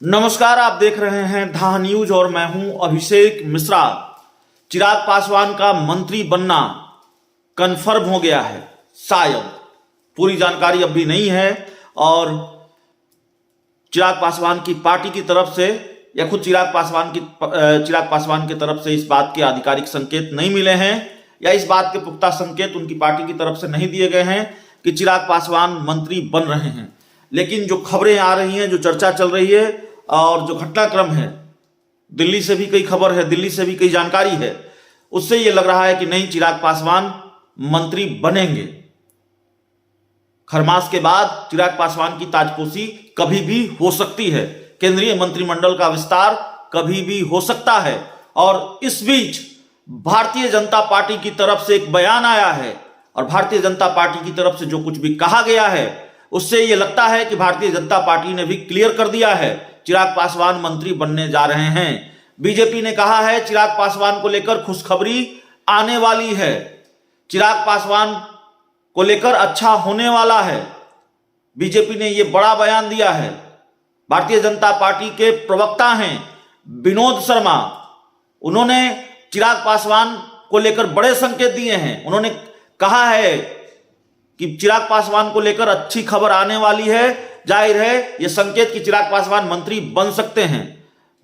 नमस्कार, आप देख रहे हैं धा न्यूज और मैं हूं अभिषेक मिश्रा। चिराग पासवान का मंत्री बनना कन्फर्म हो गया है, शायद पूरी जानकारी अब भी नहीं है। और चिराग पासवान की पार्टी की तरफ से या खुद चिराग पासवान की तरफ से इस बात के आधिकारिक संकेत नहीं मिले हैं या इस बात के पुख्ता संकेत उनकी पार्टी की तरफ से नहीं दिए गए हैं कि चिराग पासवान मंत्री बन रहे हैं। लेकिन जो खबरें आ रही हैं, जो चर्चा चल रही है और जो घटनाक्रम है, दिल्ली से भी कई खबर है, दिल्ली से भी कई जानकारी है, उससे ये लग रहा है कि नहीं, चिराग पासवान मंत्री बनेंगे। खरमास के बाद चिराग पासवान की ताजपोशी कभी भी हो सकती है, केंद्रीय मंत्रिमंडल का विस्तार कभी भी हो सकता है। और इस बीच भारतीय जनता पार्टी की तरफ से एक बयान आया है और भारतीय जनता पार्टी की तरफ से जो कुछ भी कहा गया है उससे यह लगता है कि भारतीय जनता पार्टी ने भी क्लियर कर दिया है, चिराग पासवान मंत्री बनने जा रहे हैं। बीजेपी ने कहा है चिराग पासवान को लेकर खुशखबरी आने वाली है, चिराग पासवान को लेकर अच्छा होने वाला है। बीजेपी ने यह बड़ा बयान दिया है। भारतीय जनता पार्टी के प्रवक्ता हैं विनोद शर्मा, उन्होंने चिराग पासवान को लेकर बड़े संकेत दिए हैं। उन्होंने कहा है कि चिराग पासवान को लेकर अच्छी खबर आने वाली है। जाहिर है यह संकेत कि चिराग पासवान मंत्री बन सकते हैं।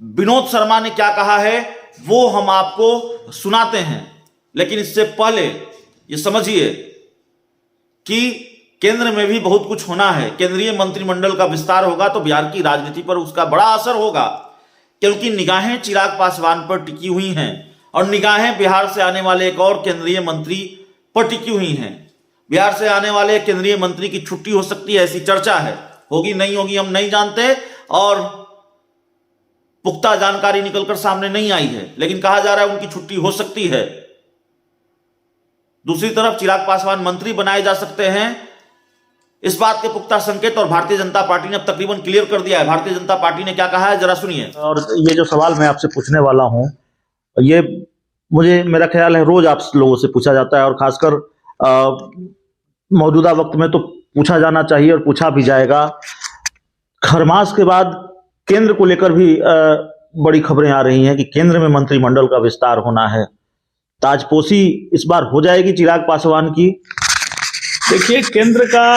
विनोद शर्मा ने क्या कहा है वो हम आपको सुनाते हैं, लेकिन इससे पहले यह समझिए कि केंद्र में भी बहुत कुछ होना है। केंद्रीय मंत्रिमंडल का विस्तार होगा तो बिहार की राजनीति पर उसका बड़ा असर होगा, क्योंकि निगाहें चिराग पासवान पर टिकी हुई हैं और निगाहें बिहार से आने वाले एक और केंद्रीय मंत्री पर टिकी हुई हैं। बिहार से आने वाले केंद्रीय मंत्री की छुट्टी हो सकती है, ऐसी चर्चा है। होगी नहीं होगी हम नहीं जानते और पुख्ता जानकारी निकलकर सामने नहीं आई है, लेकिन कहा जा रहा है उनकी छुट्टी हो सकती है। दूसरी तरफ चिराग पासवान मंत्री बनाए जा सकते हैं, इस बात के पुख्ता संकेत और भारतीय जनता पार्टी ने अब तकरीबन क्लियर कर दिया है। भारतीय जनता पार्टी ने क्या कहा है जरा सुनिए। और ये जो सवाल मैं आपसे पूछने वाला हूं, ये मुझे मेरा ख्याल है रोज आप लोगों से पूछा जाता है और खासकर मौजूदा वक्त में तो पूछा जाना चाहिए और पूछा भी जाएगा। खरमास के बाद केंद्र को लेकर भी बड़ी खबरें आ रही हैं कि केंद्र में मंत्रिमंडल का विस्तार होना है। ताजपोशी इस बार हो जाएगी चिराग पासवान की। देखिए, केंद्र का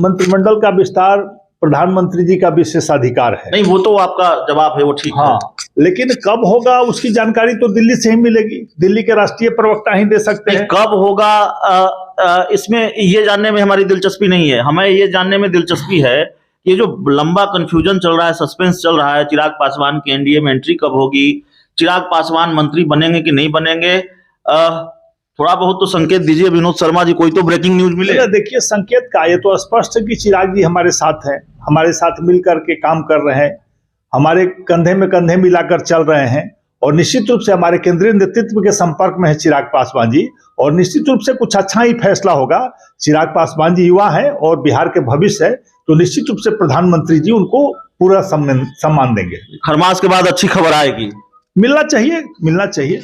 मंत्रिमंडल का विस्तार प्रधानमंत्री जी का विशेषाधिकार है। नहीं, वो तो आपका जवाब है, वो ठीक है। लेकिन कब होगा उसकी जानकारी तो दिल्ली से ही मिलेगी, दिल्ली के राष्ट्रीय प्रवक्ता ही दे सकते हैं। कब होगा इसमें ये जानने में हमारी दिलचस्पी नहीं है। हमें ये जानने में दिलचस्पी है ये जो लंबा कंफ्यूजन चल रहा है, सस्पेंस चल रहा है, चिराग पासवान की एनडीए में एंट्री कब होगी, चिराग पासवान मंत्री बनेंगे कि नहीं बनेंगे, थोड़ा बहुत तो संकेत दीजिए विनोद शर्मा जी, कोई तो ब्रेकिंग न्यूज मिले। देखिए, संकेत का ये तो स्पष्ट है कि चिराग जी हमारे साथ हैं, हमारे साथ मिलकर के काम कर रहे हैं, हमारे कंधे में कंधे मिलाकर चल रहे हैं और निश्चित रूप से हमारे केंद्रीय नेतृत्व के संपर्क में है चिराग पासवान जी और निश्चित रूप से कुछ अच्छा ही फैसला होगा। चिराग पासवान जी युवा है और बिहार के भविष्य है, तो निश्चित रूप से प्रधानमंत्री जी उनको पूरा सम्मान देंगे। खरमास के बाद अच्छी खबर आएगी, मिलना चाहिए।